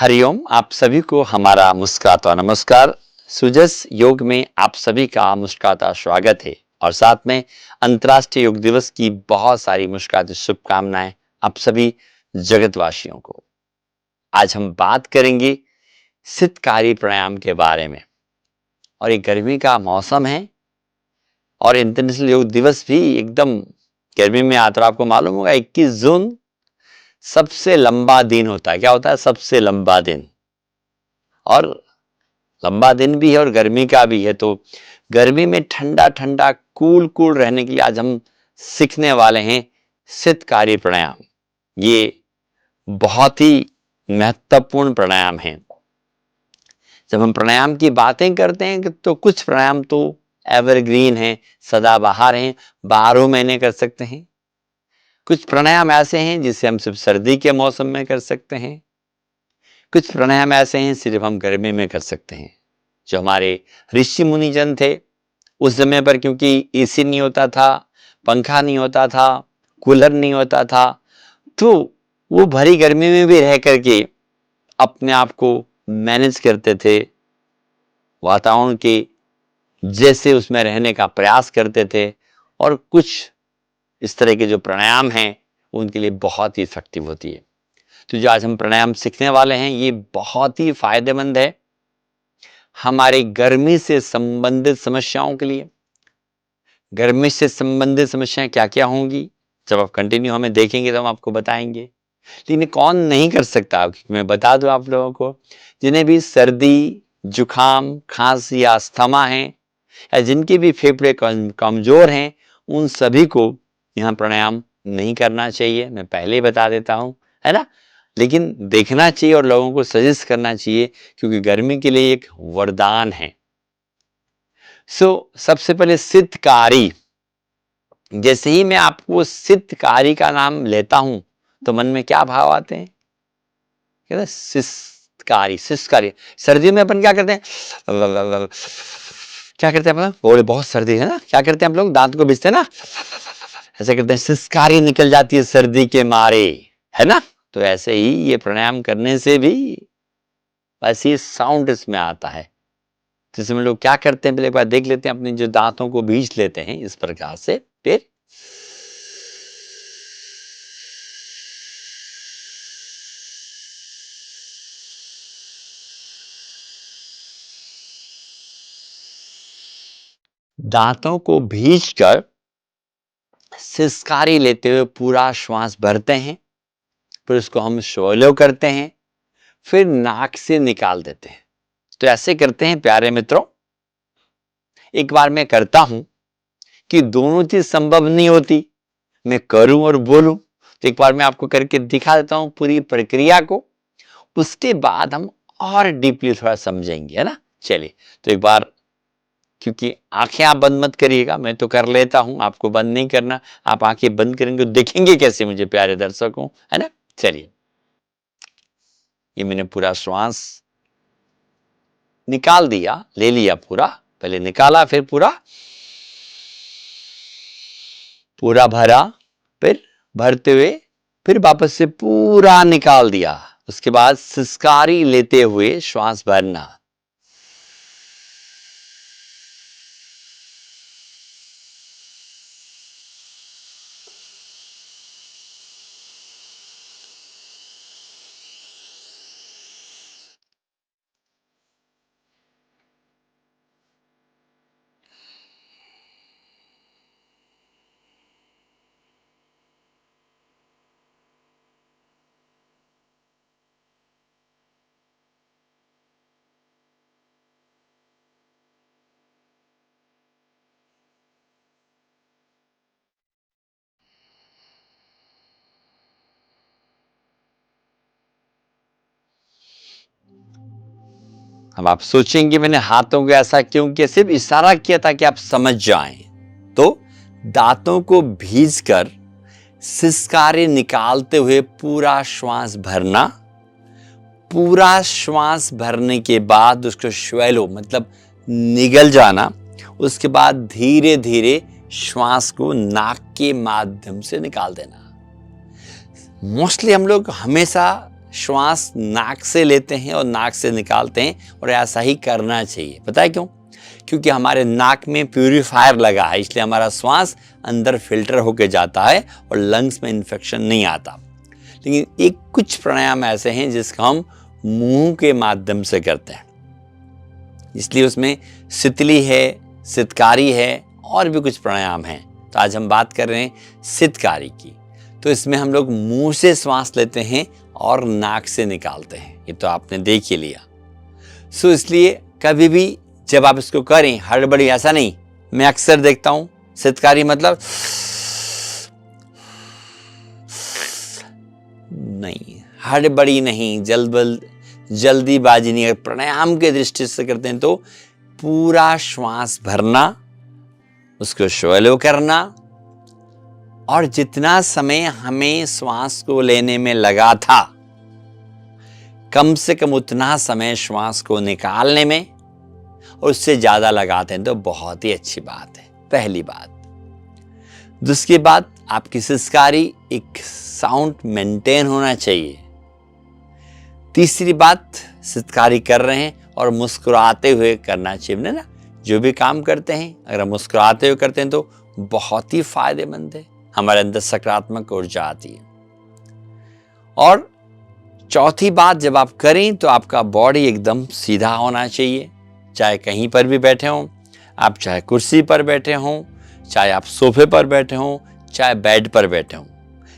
हरिओम। आप सभी को हमारा मुस्कुराता नमस्कार। सुजस योग में आप सभी का मुस्कुराता स्वागत है और साथ में अंतर्राष्ट्रीय योग दिवस की बहुत सारी मुस्कुराती शुभकामनाएं आप सभी जगतवासियों को। आज हम बात करेंगे शीतकारी प्राणायाम के बारे में। और ये गर्मी का मौसम है और इंटरनेशनल योग दिवस भी एकदम गर्मी में आता है। आपको मालूम होगा 21 जून सबसे लंबा दिन होता है। क्या होता है? सबसे लंबा दिन। और लंबा दिन भी है और गर्मी का भी है, तो गर्मी में ठंडा ठंडा कूल कूल रहने के लिए आज हम सीखने वाले हैं शीतकारी प्राणायाम। ये बहुत ही महत्वपूर्ण प्राणायाम है। जब हम प्राणायाम की बातें करते हैं तो कुछ प्राणायाम तो एवरग्रीन हैं, सदाबहार हैं, 12 महीने कर सकते हैं। कुछ प्राणायाम ऐसे हैं जिसे हम सिर्फ सर्दी के मौसम में कर सकते हैं। कुछ प्राणायाम ऐसे हैं सिर्फ हम गर्मी में कर सकते हैं। जो हमारे ऋषि मुनि जन थे उस समय पर, क्योंकि एसी नहीं होता था, पंखा नहीं होता था, कूलर नहीं होता था, तो वो भरी गर्मी में भी रह करके अपने आप को मैनेज करते थे, वातावरण के जैसे उसमें रहने का प्रयास करते थे। और कुछ इस तरह के जो प्राणायाम हैं उनके लिए बहुत ही इफेक्टिव होती है। तो जो आज हम प्राणायाम सीखने वाले हैं ये बहुत ही फायदेमंद है हमारे गर्मी से संबंधित समस्याओं के लिए। गर्मी से संबंधित समस्याएं क्या क्या होंगी, जब आप कंटिन्यू हमें देखेंगे तो हम आपको बताएंगे। लेकिन कौन नहीं कर सकता, मैं बता दूं आप लोगों को, जिन्हें भी सर्दी, जुखाम, खांसी या अस्थमा है, या जिनके भी फेफड़े कमजोर हैं, उन सभी को यहाँ प्राणायाम नहीं करना चाहिए। मैं पहले ही बता देता हूं, है ना। लेकिन देखना चाहिए और लोगों को सजेस्ट करना चाहिए, क्योंकि गर्मी के लिए एक वरदान है। सबसे पहले शीतकारी। जैसे ही मैं आपको शीतकारी का नाम लेता हूं तो मन में क्या भाव आते हैं? कहते हैं शिष्टकारी, शिष्टकारी। सर्दियों में अपन क्या करते हैं? क्या करते हैं अपन? बोले बहुत सर्दी है ना, क्या करते हैं हम लोग? दांत को बीसते हैं ना, ऐसे करते हैं, शिष्टकारी निकल जाती है सर्दी के मारे, है ना। तो ऐसे ही ये प्राणायाम करने से भी ऐसी साउंड इसमें आता है। तो इसमें लोग क्या करते हैं, पहले एक बार देख लेते हैं, अपने जो दांतों को बीच लेते हैं इस प्रकार से, फिर दांतों को भींचकर सिसकारी लेते हुए पूरा श्वास भरते हैं, फिर उसको हम स्वॉलो करते हैं, फिर नाक से निकाल देते हैं। तो ऐसे करते हैं प्यारे मित्रों। एक बार मैं करता हूं कि दोनों चीज संभव नहीं होती, मैं करूं और बोलूं, तो एक बार मैं आपको करके दिखा देता हूं पूरी प्रक्रिया को। उसके बाद हम और डीपली थोड़ा समझेंगे, है ना। चलिए, तो एक बार, क्योंकि आंखें आप बंद मत करिएगा, मैं तो कर लेता हूं, आपको बंद नहीं करना। आप आंखें बंद करेंगे तो देखेंगे कैसे मुझे, प्यारे दर्शकों, है ना। चलिए, ये मैंने पूरा श्वास निकाल दिया, ले लिया पूरा, पहले निकाला फिर पूरा पूरा भरा, फिर भरते हुए फिर वापस से पूरा निकाल दिया। उसके बाद सिसकारी लेते हुए श्वास भरना। अब आप सोचेंगे मैंने हाथों को ऐसा क्यों किया, सिर्फ इशारा किया ताकि आप समझ जाएं। तो दांतों को भींचकर सिसकारी निकालते हुए पूरा श्वास भरना। पूरा श्वास भरने के बाद उसको स्वैलो मतलब निगल जाना। उसके बाद धीरे धीरे श्वास को नाक के माध्यम से निकाल देना। मोस्टली हम लोग हमेशा श्वास नाक से लेते हैं और नाक से निकालते हैं, और ऐसा ही करना चाहिए। पता है क्यों? क्योंकि हमारे नाक में प्यूरिफायर लगा है, इसलिए हमारा श्वास अंदर फिल्टर होके जाता है और लंग्स में इन्फेक्शन नहीं आता। लेकिन एक कुछ प्राणायाम ऐसे हैं जिसका हम मुंह के माध्यम से करते हैं, इसलिए उसमें सितली है, सितकारी है, और भी कुछ प्राणायाम हैं। तो आज हम बात कर रहे हैं सितकारी की। तो इसमें हम लोग मुंह से श्वास लेते हैं और नाक से निकालते हैं, ये तो आपने देख ही लिया। सो इसलिए कभी भी जब आप इसको करें, हड़बड़ी ऐसा नहीं। मैं अक्सर देखता हूं सितकारी मतलब नहीं, हड़बड़ी नहीं, जल्दीबाजी नहीं। अगर प्राणायाम के दृष्टि से करते हैं तो पूरा श्वास भरना, उसको शैलो करना, और जितना समय हमें श्वास को लेने में लगा था, कम से कम उतना समय श्वास को निकालने में, और उससे ज्यादा लगाते हैं तो बहुत ही अच्छी बात है। पहली बात। दूसरी बात, आपकी सिसकारी एक साउंड मेंटेन होना चाहिए। तीसरी बात, सितकारी कर रहे हैं और मुस्कुराते हुए करना चाहिए ना। जो भी काम करते हैं अगर हम मुस्कुराते हुए करते हैं तो बहुत ही फायदेमंद है, हमारे अंदर सकारात्मक ऊर्जा आती है। और चौथी बात, जब आप करें तो आपका बॉडी एकदम सीधा होना चाहिए, चाहे कहीं पर भी बैठे हों आप, चाहे कुर्सी पर बैठे हों, चाहे आप सोफे पर बैठे हों, चाहे बेड पर बैठे हों।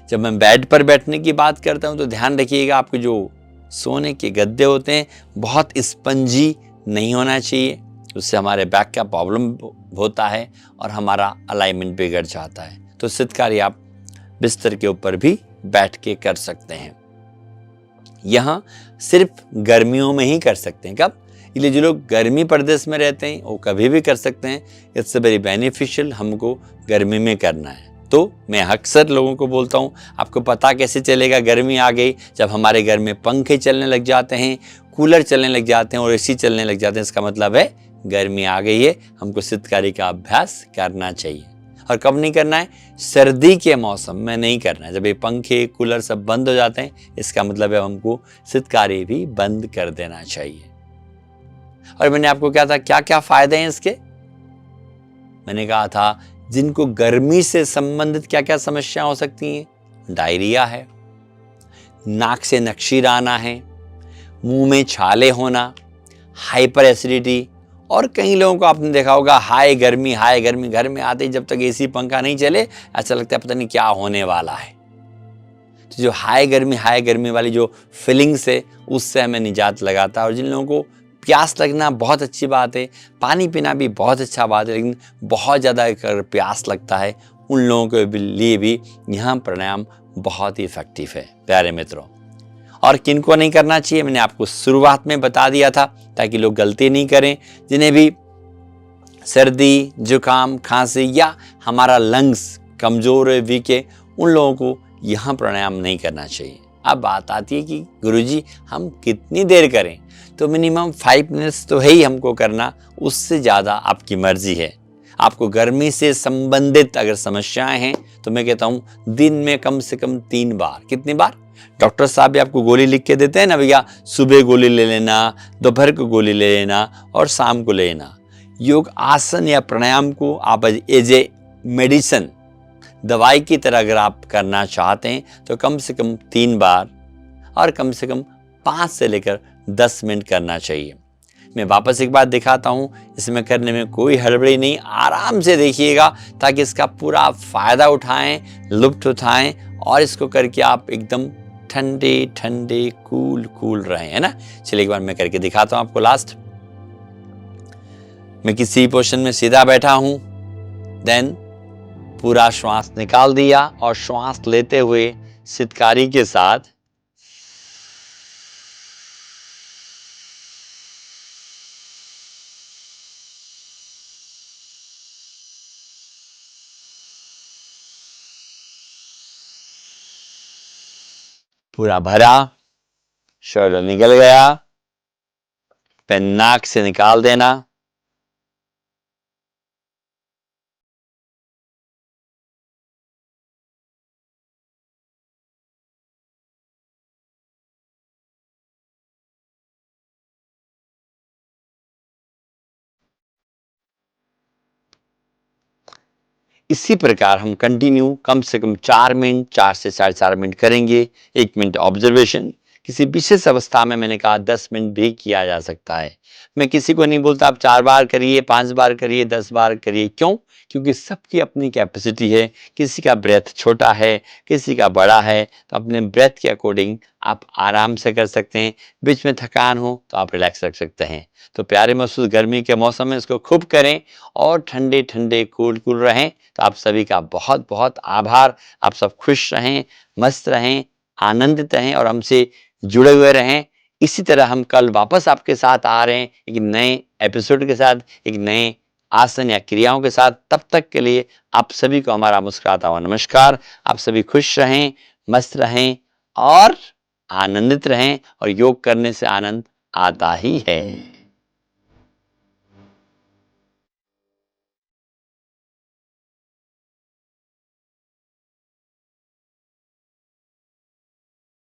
जब मैं बेड पर बैठने की बात करता हूं तो ध्यान रखिएगा, आपके जो सोने के गद्दे होते हैं बहुत स्पंजी नहीं होना चाहिए, उससे हमारे बैक का प्रॉब्लम होता है और हमारा अलाइनमेंट बिगड़ जाता है। तो सितकारी आप बिस्तर के ऊपर भी बैठ के कर सकते हैं। यहाँ सिर्फ गर्मियों में ही कर सकते हैं। कब? इसलिए जो लोग गर्मी प्रदेश में रहते हैं वो कभी भी कर सकते हैं। इट्स वेरी बेनिफिशियल, हमको गर्मी में करना है। तो मैं अक्सर लोगों को बोलता हूँ, आपको पता कैसे चलेगा गर्मी आ गई? जब हमारे घर में पंखे चलने लग जाते हैं, कूलर चलने लग जाते हैं और एसी चलने लग जाते हैं, इसका मतलब है गर्मी आ गई है, हमको सितकारी का अभ्यास करना चाहिए। और कब नहीं करना है? सर्दी के मौसम में नहीं करना है। जब ये पंखे कूलर सब बंद हो जाते हैं, इसका मतलब है हमको सितकारी भी बंद कर देना चाहिए। और मैंने आपको क्या क्या फायदे हैं इसके? मैंने कहा था जिनको गर्मी से संबंधित क्या क्या समस्या हो सकती हैं। डायरिया है, नाक से नक्शीर आना है, मुंह में छाले होना, हाइपर एसिडिटी, और कई लोगों को आपने देखा होगा हाय गर्मी घर में आते ही जब तक एसी पंखा नहीं चले ऐसा लगता है पता नहीं क्या होने वाला है। तो जो हाय गर्मी वाली जो फीलिंग्स है उससे हमें निजात लगाता है। और जिन लोगों को प्यास लगना बहुत अच्छी बात है, पानी पीना भी बहुत अच्छा बात है, लेकिन बहुत ज़्यादा अगर प्यास लगता है उन लोगों के लिए भी यहाँ प्राणायाम बहुत ही इफेक्टिव है प्यारे मित्रों। और किनको नहीं करना चाहिए मैंने आपको शुरुआत में बता दिया था, ताकि लोग गलती नहीं करें। जिन्हें भी सर्दी, जुकाम, खांसी या हमारा लंग्स कमजोर है, वीक है, उन लोगों को यहाँ प्राणायाम नहीं करना चाहिए। अब बात आती है कि गुरुजी हम कितनी देर करें? तो मिनिमम 5 मिनट्स तो है ही हमको करना, उससे ज़्यादा आपकी मर्जी है। आपको गर्मी से संबंधित अगर समस्याएं हैं तो मैं कहता हूं दिन में कम से कम 3 बार। कितनी बार? डॉक्टर साहब भी आपको गोली लिख के देते हैं ना, भैया सुबह गोली ले लेना, दोपहर को गोली ले लेना और शाम को ले लेना। योग आसन या प्राणायाम को आप एज ए मेडिसिन, दवाई की तरह अगर आप करना चाहते हैं तो कम से कम 3 बार और कम से कम 5 से लेकर 10 मिनट करना चाहिए। मैं वापस एक बार दिखाता हूं, इसमें करने में कोई हड़बड़ी नहीं, आराम से देखिएगा ताकि इसका पूरा फायदा उठाएं, लुत्फ उठाएं और इसको करके आप एकदम ठंडे ठंडे कूल रहे, है ना। चलिए एक बार मैं करके दिखाता हूं आपको। लास्ट मैं किसी पोजीशन में सीधा बैठा हूं, देन पूरा श्वास निकाल दिया और श्वास लेते हुए सितकारी के साथ पूरा भरा, शोर निकल गया, फिर नाक से निकाल देना। इसी प्रकार हम कंटिन्यू कम से कम 4 मिनट, 4 से 4.5 मिनट करेंगे। 1 मिनट ऑब्जर्वेशन, किसी विशेष अवस्था में मैंने कहा 10 मिनट भी किया जा सकता है। मैं किसी को नहीं बोलता आप 4 बार करिए, 5 बार करिए, 10 बार करिए। क्यों? क्योंकि सबकी अपनी कैपेसिटी है। किसी का ब्रेथ छोटा है, किसी का बड़ा है, तो अपने ब्रेथ के अकॉर्डिंग आप आराम से कर सकते हैं। बीच में थकान हो तो आप रिलैक्स रख सकते हैं। तो प्यारे महसूस गर्मी के मौसम में इसको खूब करें और ठंडे ठंडे कूल कूल रहें। तो आप सभी का बहुत बहुत आभार। आप सब खुश रहें, मस्त रहें, आनंदित रहें और हमसे जुड़े हुए रहें। इसी तरह हम कल वापस आपके साथ आ रहे हैं एक नए एपिसोड के साथ, एक नए आसन या क्रियाओं के साथ। तब तक के लिए आप सभी को हमारा मुस्कुराता हुआ नमस्कार। आप सभी खुश रहें, मस्त रहें और आनंदित रहें। और योग करने से आनंद आता ही है।